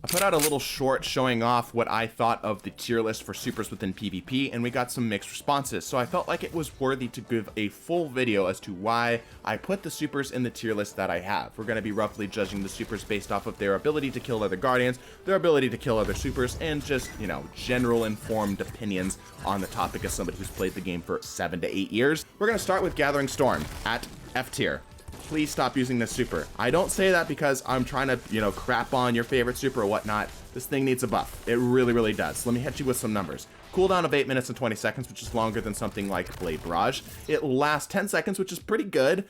I put out a little short showing off what I thought of the tier list for supers within PvP, and we got some mixed responses, so I felt like it was worthy to give a full video as to why I put the supers in the tier list that I have. We're going to be roughly judging the supers based off of their ability to kill other guardians, their ability to kill other supers, and just, you know, general informed opinions on the topic as somebody who's played the game for 7 to 8 years. We're going to start with Gathering Storm at F tier. Please stop using this super. I don't say that because I'm trying to, you know, crap on your favorite super or whatnot. This thing needs a buff. It really, really does. Let me hit you with some numbers. Cooldown of 8 minutes and 20 seconds, which is longer than something like Blade Barrage. It lasts 10 seconds, which is pretty good.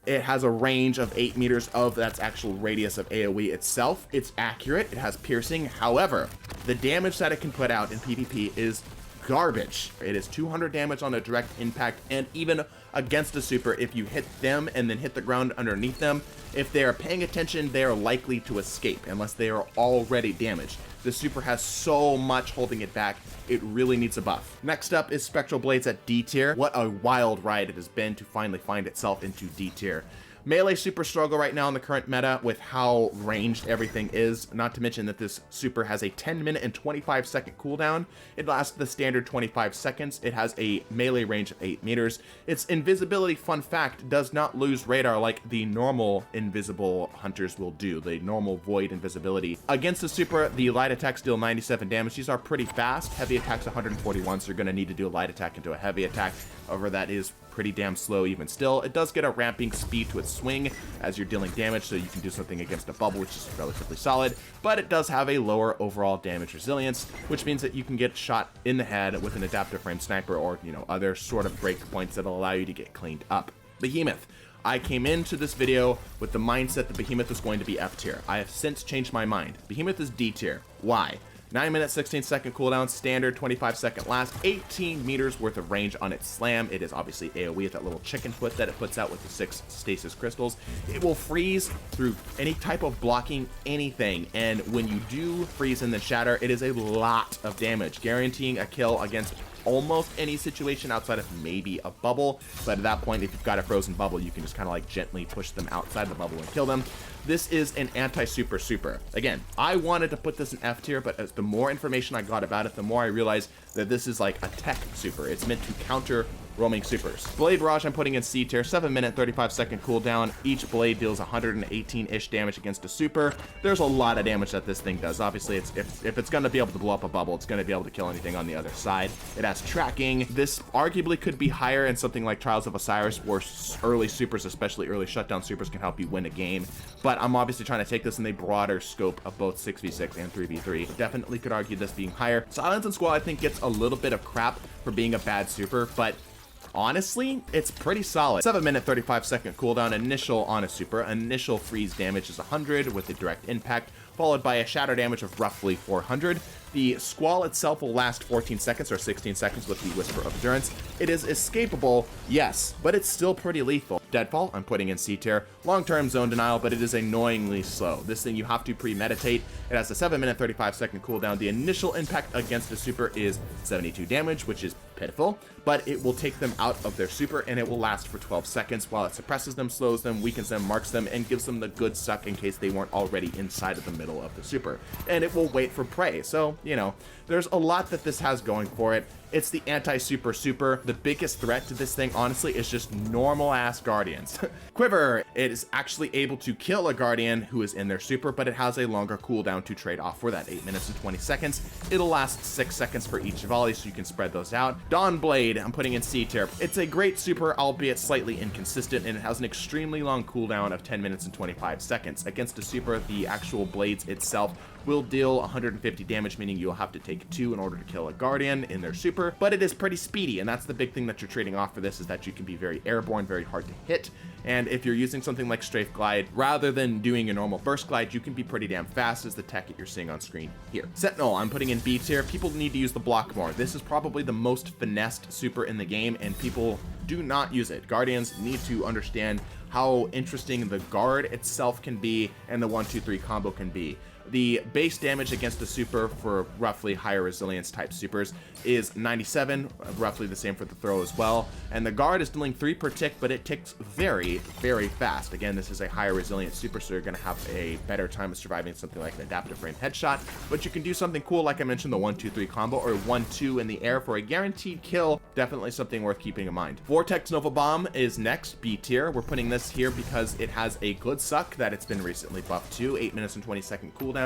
It has a range of 8 meters of that's actual radius of AoE itself. It's accurate. It has piercing. However, the damage that it can put out in PvP is garbage. It is 200 damage on a direct impact, and even against a super, if you hit them and then hit the ground underneath them, if they are paying attention, they are likely to escape unless they are already damaged. The super has so much holding it back. It really needs a buff. Next up is Spectral Blades at D tier. What a wild ride it has been to finally find itself into D tier. Melee super struggle right now in the current meta with how ranged everything is, not to mention that this super has a 10-minute and 25-second cooldown. It lasts the standard 25 seconds. It has a melee range of 8 meters. Its invisibility, fun fact, does not lose radar like the normal invisible hunters will do, the normal void invisibility. Against the super, the light attacks deal 97 damage. These are pretty fast. Heavy attacks 141, so you're going to need to do a light attack into a heavy attack. However, that is pretty damn slow even still. It does get a ramping speed to its swing as you're dealing damage, so you can do something against a bubble, which is relatively solid, but it does have a lower overall damage resilience, which means that you can get shot in the head with an adaptive frame sniper or, you know, other sort of break points that'll allow you to get cleaned up. Behemoth. I came into this video with the mindset that Behemoth was going to be F tier. I have since changed my mind. Behemoth is D tier. Why? 9 minutes, 16 second cooldown, standard 25 second last, 18 meters worth of range on its slam. It is obviously AoE with that little chicken foot that it puts out with the 6 stasis crystals. It will freeze through any type of blocking anything, and when you do freeze and then shatter, it is a lot of damage, guaranteeing a kill against almost any situation outside of maybe a bubble. But at that point, if you've got a frozen bubble, you can just kind of like gently push them outside the bubble and kill them. This is an anti-super super. Again, I wanted to put this in F tier, but as the more information I got about it, the more I realized that this is like a tech super. It's meant to counter roaming supers. Blade Barrage I'm putting in C tier, 7 minute 35 second cooldown. Each blade deals 118-ish damage against a super. There's a lot of damage that this thing does. Obviously, if it's going to be able to blow up a bubble, it's going to be able to kill anything on the other side. It has tracking. This arguably could be higher in something like Trials of Osiris, where early supers, especially early shutdown supers, can help you win a game. But I'm obviously trying to take this in a broader scope of both 6v6 and 3v3. Definitely could argue this being higher. Silence and Squall, I think, gets a little bit of crap for being a bad super, but honestly, it's pretty solid. 7 minute 35 second cooldown initial on a super. Initial freeze damage is 100 with a direct impact, followed by a shatter damage of roughly 400. The Squall itself will last 14 seconds or 16 seconds with the Whisper of Endurance. It is escapable, yes, but it's still pretty lethal. Deadfall, I'm putting in C tier. Long-term zone denial, but it is annoyingly slow. This thing you have to premeditate. It has a 7 minute 35 second cooldown. The initial impact against the super is 72 damage, which is pitiful, but it will take them out of their super, and it will last for 12 seconds while it suppresses them, slows them, weakens them, marks them, and gives them the good suck in case they weren't already inside of the middle of the super. And it will wait for prey, so, you know, there's a lot that this has going for it. It's the anti-super super. The biggest threat to this thing, honestly, is just normal-ass guardians. Quiver, it is actually able to kill a guardian who is in their super, but it has a longer cooldown to trade off for that, 8 minutes and 20 seconds. It'll last 6 seconds for each volley, so you can spread those out. Dawn Blade, I'm putting in C tier. It's a great super, albeit slightly inconsistent, and it has an extremely long cooldown of 10 minutes and 25 seconds. Against a super, the actual blades itself will deal 150 damage, meaning you'll have to take 2 in order to kill a guardian in their super, but it is pretty speedy, and that's the big thing that you're trading off for this, is that you can be very airborne, very hard to hit, and if you're using something like Strafe Glide, rather than doing a normal burst glide, you can be pretty damn fast, as the tech that you're seeing on screen here. Sentinel, I'm putting in B tier. People need to use the block more. This is probably the most finessed super in the game, and people do not use it. Guardians need to understand how interesting the guard itself can be and the 1-2-3 combo can be. The base damage against the super for roughly higher resilience type supers is 97, roughly the same for the throw as well. And the guard is dealing 3 per tick, but it ticks very, very fast. Again, this is a higher resilience super, so you're going to have a better time of surviving something like an adaptive frame headshot. But you can do something cool, like I mentioned, the 1-2-3 combo, or 1-2 in the air for a guaranteed kill. Definitely something worth keeping in mind. Vortex Nova Bomb is next, B tier. We're putting this here because it has a good suck that it's been recently buffed to, 8 minutes and 20-second cooldown.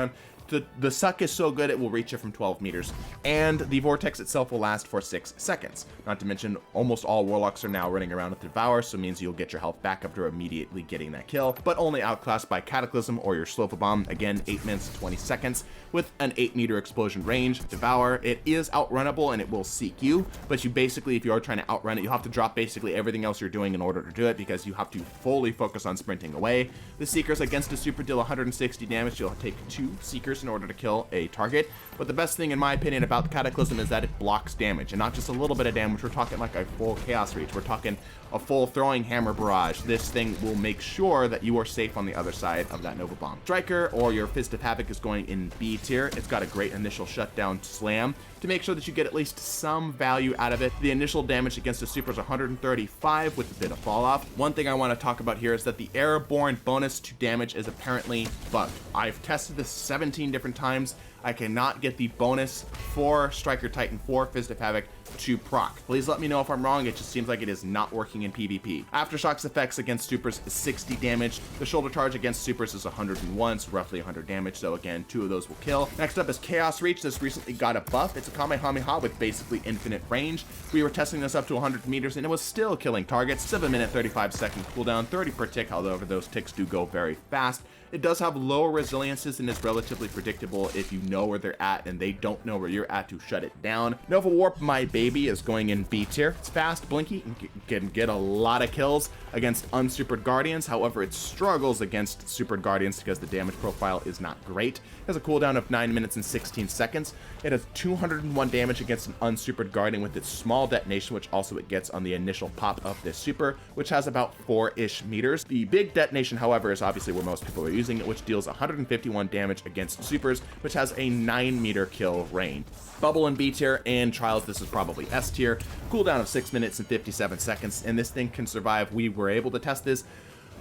The suck is so good it will reach you from 12 meters, and the vortex itself will last for 6 seconds. Not to mention, almost all warlocks are now running around with Devour, so it means you'll get your health back after immediately getting that kill, but only outclassed by Cataclysm or your Slofa Bomb. Again, 8 minutes 20 seconds with an 8-meter explosion range. Devour, it is outrunnable and it will seek you, but you basically, if you are trying to outrun it, you have to drop basically everything else you're doing in order to do it, because you have to fully focus on sprinting away. The Seekers against a super deal 160 damage. You'll take 2 Seekers in order to kill a target, but the best thing in my opinion about the Cataclysm is that it blocks damage, and not just a little bit of damage. We're talking like a full Chaos Reach, we're talking a full throwing hammer barrage. This thing will make sure that you are safe on the other side of that Nova Bomb. Striker, or your Fist of Havoc, is going in B tier. It's got a great initial shutdown slam to make sure that you get at least some value out of it. The initial damage against a super is 135 with a bit of fall off. One thing I want to talk about here is that the airborne bonus to damage is apparently bugged. I've tested this 17 different times. I cannot get the bonus for Striker Titan 4 Fist of Havoc to proc. Please let me know if I'm wrong. It just seems like it is not working in PvP. Aftershock's effects against supers is 60 damage. The shoulder charge against supers is 101, so roughly 100 damage. So again, 2 of those will kill. Next up is Chaos Reach. This recently got a buff. It's a Kamehameha with basically infinite range. We were testing this up to 100 meters and it was still killing targets. 7 minute 35-second cooldown, 30 per tick. However, those ticks do go very fast. It does have lower resiliences and is relatively predictable if you know where they're at and they don't know where you're at to shut it down. Nova Warp, my baby, is going in B tier. It's fast, blinky, and can get a lot of kills against unsupered Guardians. However, it struggles against supered Guardians because the damage profile is not great. It has a cooldown of 9 minutes and 16 seconds. It has 201 damage against an unsupered Guardian with its small detonation, which also it gets on the initial pop of this super, which has about 4-ish meters. The big detonation, however, is obviously where most people are using it, which deals 151 damage against supers, which has a 9-meter kill range. Bubble in B tier, and Trials, this is probably S tier. Cooldown of 6 minutes and 57 seconds, and this thing can survive, we were able to test this,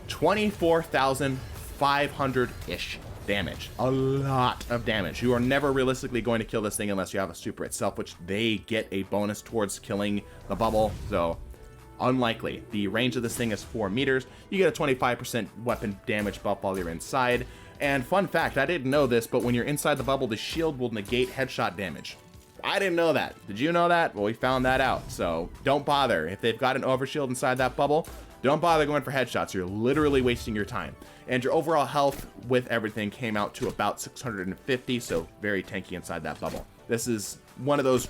24,500-ish damage. A lot of damage. You are never realistically going to kill this thing unless you have a super itself, which they get a bonus towards killing the bubble, so unlikely. The range of this thing is 4 meters. You get a 25% weapon damage buff while you're inside. And fun fact, I didn't know this, but when you're inside the bubble, the shield will negate headshot damage. I didn't know that. Did you know that? Well, we found that out. So don't bother. If they've got an overshield inside that bubble, don't bother going for headshots. You're literally wasting your time. And your overall health with everything came out to about 650, so very tanky inside that bubble. This is one of those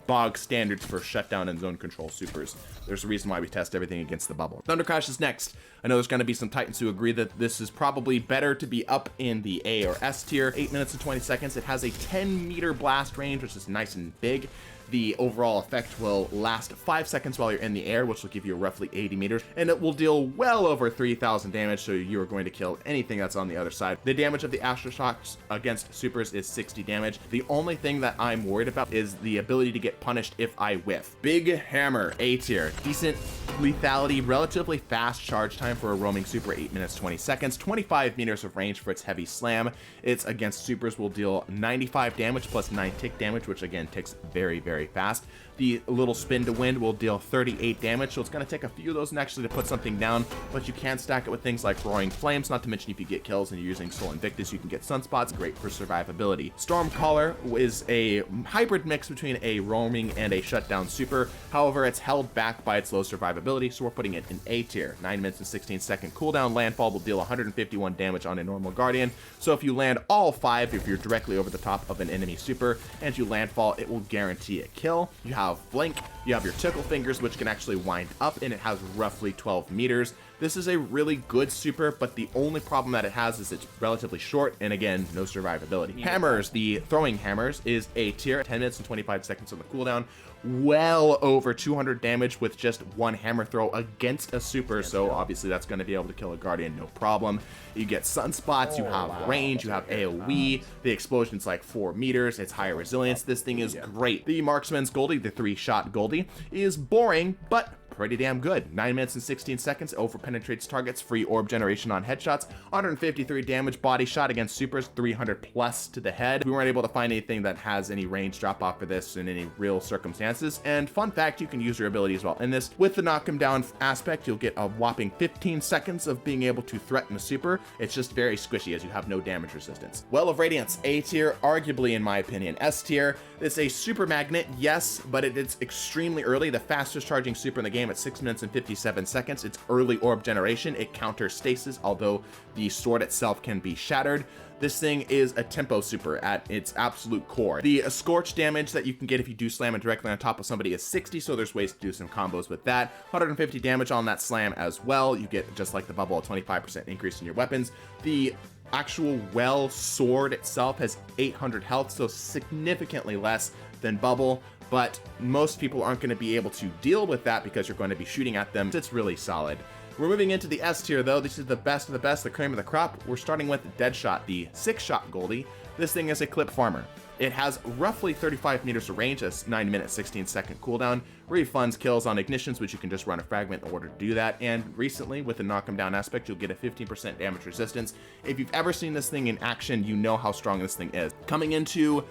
bog standards for shutdown and zone control supers. There's a reason why we test everything against the bubble. Thunder Crash is next. I know there's going to be some Titans who agree that this is probably better to be up in the A or S tier. 8 minutes and 20 seconds. It has a 10-meter blast range, which is nice and big. The overall effect will last 5 seconds while you're in the air, which will give you roughly 80 meters, and it will deal well over 3,000 damage, so you are going to kill anything that's on the other side. The damage of the Aftershocks against supers is 60 damage. The only thing that I'm worried about is the ability to get punished if I whiff. Big Hammer, A tier. Decent lethality, relatively fast charge time for a roaming super, 8 minutes 20 seconds, 25 meters of range for its heavy slam. It's against supers will deal 95 damage plus 9 tick damage, which again ticks very, very fast. The little spin to wind will deal 38 damage, so it's going to take a few of those and actually to put something down, but you can stack it with things like Roaring Flames, not to mention if you get kills and you're using Soul Invictus, you can get Sunspots, great for survivability. Stormcaller is a hybrid mix between a roaming and a shutdown super, however it's held back by its low survivability, so we're putting it in A tier. 9 minutes and 16 second cooldown. Landfall will deal 151 damage on a normal Guardian, so if you land all 5, if you're directly over the top of an enemy super, and you landfall, it will guarantee a kill. You have Blink, you have your Tickle Fingers, which can actually wind up, and it has roughly 12 meters. This is a really good super, but the only problem that it has is it's relatively short, and again, no survivability. Hammers, the throwing hammers, is A tier, 10 minutes and 25 seconds on the cooldown, well over 200 damage with just one hammer throw against a super, so obviously that's going to be able to kill a guardian no problem. You get sunspots, you have range, you have AoE, the explosion's like 4 meters, it's higher resilience. This thing is great. The marksman's Goldie, the 3-shot Goldie, is boring, but pretty damn good. 9 minutes and 16 seconds, over penetrates targets, free orb generation on headshots, 153 damage body shot against supers, 300 plus to the head. We weren't able to find anything that has any range drop off for this in any real circumstances. And fun fact, you can use your ability as well. In this, with the knock him down aspect, you'll get a whopping 15 seconds of being able to threaten a super. It's just very squishy as you have no damage resistance. Well of Radiance, A tier, arguably in my opinion. S tier, it's a super magnet, yes, but it's extremely early, the fastest charging super in the game at 6 minutes and 57 seconds. It's early orb generation. It counters stasis, although the sword itself can be shattered. This thing is a tempo super at its absolute core. The scorch damage that you can get if you do slam it directly on top of somebody is 60, so there's ways to do some combos with that. 150 damage on that slam as well. You get, just like the bubble, a 25% increase in your weapons. The actual well sword itself has 800 health, so significantly less than bubble, but most people aren't going to be able to deal with that because you're going to be shooting at them. It's really solid. We're moving into the S tier though. This is the best of the best, the cream of the crop. We're starting with Deadshot, the 6-shot Goldie. This thing is a clip farmer. It has roughly 35 meters of range, a 9 minute 16 second cooldown, refunds kills on ignitions, which you can just run a fragment in order to do that. And recently, with the knock 'em down aspect, you'll get a 15% damage resistance. If you've ever seen this thing in action, you know how strong this thing is. Coming into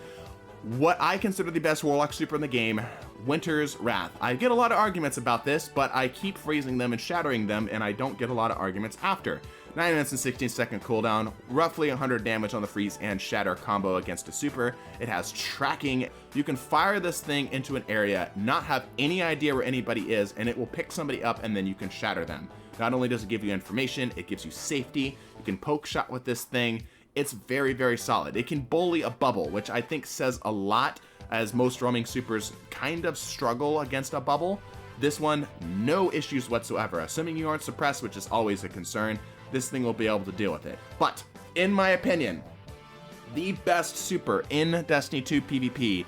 what I consider the best Warlock super in the game, Winter's Wrath. I get a lot of arguments about this, but I keep freezing them and shattering them, and I don't get a lot of arguments after. 9 minutes and 16 second cooldown, roughly 100 damage on the freeze and shatter combo against a super. It has tracking. You can fire this thing into an area, not have any idea where anybody is, and it will pick somebody up and then you can shatter them. Not only does it give you information, it gives you safety. You can poke shot with this thing. It's very, very solid. It can bully a bubble, which I think says a lot, as most roaming supers kind of struggle against a bubble. This one, no issues whatsoever. Assuming you aren't suppressed, which is always a concern, this thing will be able to deal with it. But, in my opinion, the best super in Destiny 2 PvP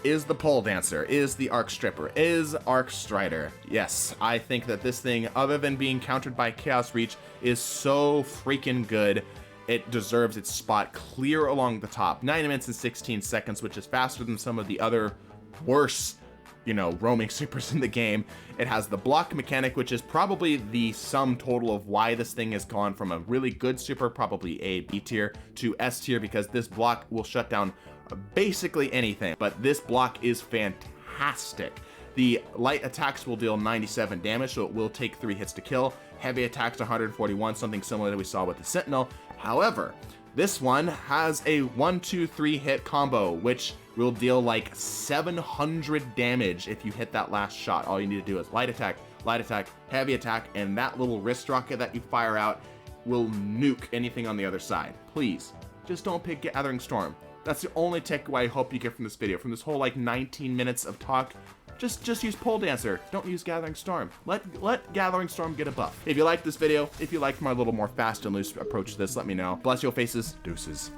is the pole dancer, is the arc stripper, is arc strider. Yes, I think that this thing, other than being countered by Chaos Reach, is so freaking good. It deserves its spot clear along the top. 9 minutes and 16 seconds, which is faster than some of the other worse, roaming supers in the game. It has the block mechanic, which is probably the sum total of why this thing has gone from a really good super, probably a B tier, to S tier, because this block will shut down basically anything. But this block is fantastic. The light attacks will deal 97 damage, so it will take 3 hits to kill. Heavy attacks 141, something similar that we saw with the Sentinel. However, this one has a 1-2-3 hit combo, which will deal like 700 damage if you hit that last shot. All you need to do is light attack, heavy attack, and that little wrist rocket that you fire out will nuke anything on the other side. Please, just don't pick Gathering Storm. That's the only takeaway I hope you get from this video, from this whole like 19 minutes of talk. Just use Pole Dancer. Don't use Gathering Storm. Let Gathering Storm get a buff. If you liked this video, if you liked my little more fast and loose approach to this, let me know. Bless your faces. Deuces.